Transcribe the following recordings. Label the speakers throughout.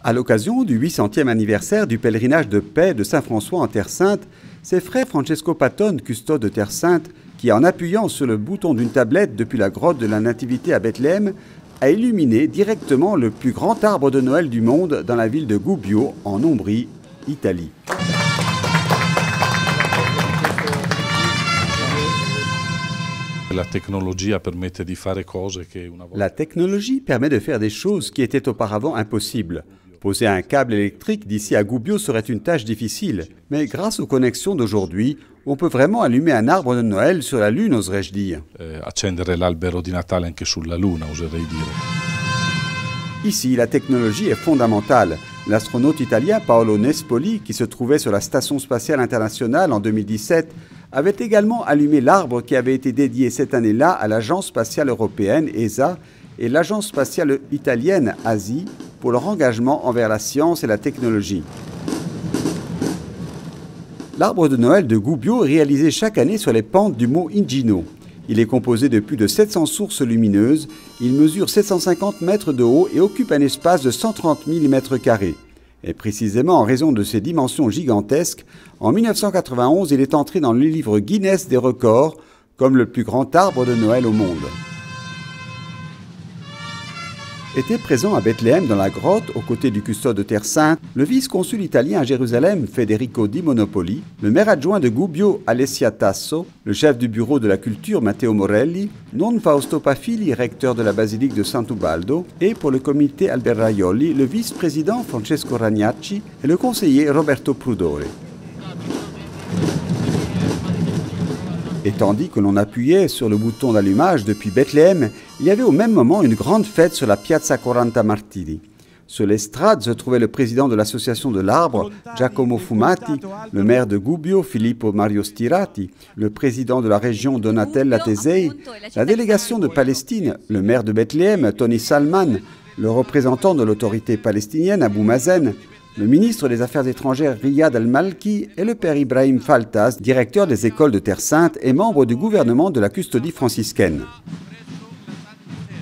Speaker 1: À l'occasion du 800e anniversaire du pèlerinage de paix de Saint-François en Terre Sainte, c'est frère Francesco Patton, custode de Terre Sainte, qui, en appuyant sur le bouton d'une tablette depuis la grotte de la Nativité à Bethléem, a illuminé directement le plus grand arbre de Noël du monde dans la ville de Gubbio, en Ombrie, Italie.
Speaker 2: La technologie
Speaker 1: permet de faire des choses qui étaient auparavant impossibles. Poser un câble électrique d'ici à Gubbio serait une tâche difficile, mais grâce aux connexions d'aujourd'hui, on peut vraiment allumer un arbre de Noël sur la Lune, oserais-je dire.
Speaker 2: Accendere l'albero di Natale anche sulla Luna, oserei dire.
Speaker 1: Ici, la technologie est fondamentale. L'astronaute italien Paolo Nespoli, qui se trouvait sur la Station spatiale internationale en 2017, avait également allumé l'arbre qui avait été dédié cette année-là à l'Agence spatiale européenne, ESA, et l'Agence spatiale italienne, ASI, pour leur engagement envers la science et la technologie. L'arbre de Noël de Gubbio est réalisé chaque année sur les pentes du mont Igino. Il est composé de plus de 700 sources lumineuses, il mesure 750 mètres de haut et occupe un espace de 130 000 mètres carrés. Et précisément en raison de ses dimensions gigantesques, en 1991, il est entré dans le livre Guinness des records comme le plus grand arbre de Noël au monde. Était présent à Bethléem dans la grotte, aux côtés du custode de Terre Sainte, le vice-consul italien à Jérusalem, Federico Di Monopoli, le maire adjoint de Gubbio, Alessia Tasso, le chef du bureau de la culture, Matteo Morelli, non Fausto Pafili, recteur de la basilique de Sant'Ubaldo, et pour le comité Alberaioli, le vice-président Francesco Ragnacci et le conseiller Roberto Prudore. Et tandis que l'on appuyait sur le bouton d'allumage depuis Bethléem, il y avait au même moment une grande fête sur la Piazza 40 Martiri. Sur l'estrade se trouvait le président de l'association de l'arbre, Giacomo Fumati, le maire de Gubbio, Filippo Mario Stirati, le président de la région Donatella Tesei, la délégation de Palestine, le maire de Bethléem, Tony Salman, le représentant de l'autorité palestinienne, Abou Mazen, le ministre des Affaires étrangères Riyad Al-Malki et le père Ibrahim Faltas, directeur des écoles de Terre Sainte et membre du gouvernement de la custodie franciscaine.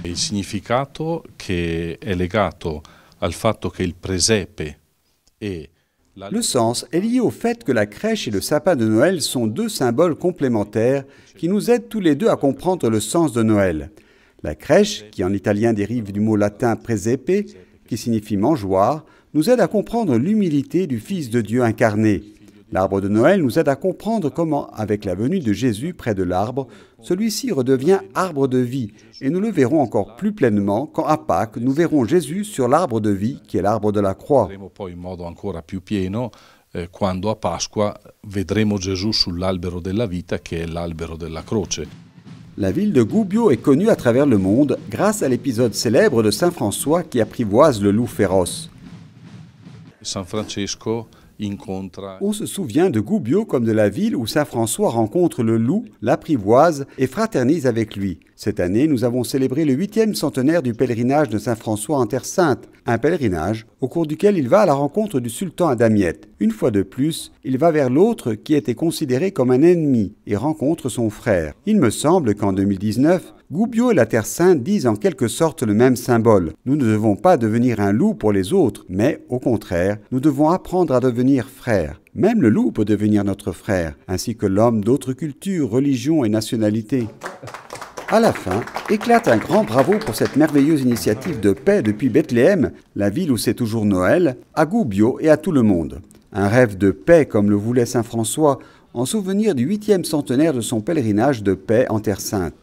Speaker 2: Il significato che è legato al fatto che il presepe e
Speaker 1: Le sens est lié au fait que la crèche et le sapin de Noël sont deux symboles complémentaires qui nous aident tous les deux à comprendre le sens de Noël. La crèche, qui en italien dérive du mot latin presepe, qui signifie mangeoire, nous aide à comprendre l'humilité du Fils de Dieu incarné. L'arbre de Noël nous aide à comprendre comment, avec la venue de Jésus près de l'arbre, celui-ci redevient arbre de vie, et nous le verrons encore plus pleinement quand à Pâques, nous verrons Jésus sur l'arbre de vie, qui est l'arbre de la croix.
Speaker 2: Poi in modo ancora più pieno quando a Pasqua vedremo Gesù sull'albero della vita, che è l'albero della croce.
Speaker 1: La ville de Gubbio est connue à travers le monde grâce à l'épisode célèbre de Saint François qui apprivoise le loup féroce.
Speaker 2: San Francesco
Speaker 1: On se souvient de Gubbio comme de la ville où Saint François rencontre le loup, l'apprivoise et fraternise avec lui. Cette année, nous avons célébré le 8e centenaire du pèlerinage de Saint François en Terre Sainte, un pèlerinage au cours duquel il va à la rencontre du sultan à Damiette. Une fois de plus, il va vers l'autre qui était considéré comme un ennemi et rencontre son frère. Il me semble qu'en 2019, Gubbio et la Terre Sainte disent en quelque sorte le même symbole. Nous ne devons pas devenir un loup pour les autres, mais au contraire, nous devons apprendre à devenir frères. Même le loup peut devenir notre frère, ainsi que l'homme d'autres cultures, religions et nationalités. À la fin, éclate un grand bravo pour cette merveilleuse initiative de paix depuis Bethléem, la ville où c'est toujours Noël, à Gubbio et à tout le monde. Un rêve de paix comme le voulait Saint François, en souvenir du 8e centenaire de son pèlerinage de paix en Terre Sainte.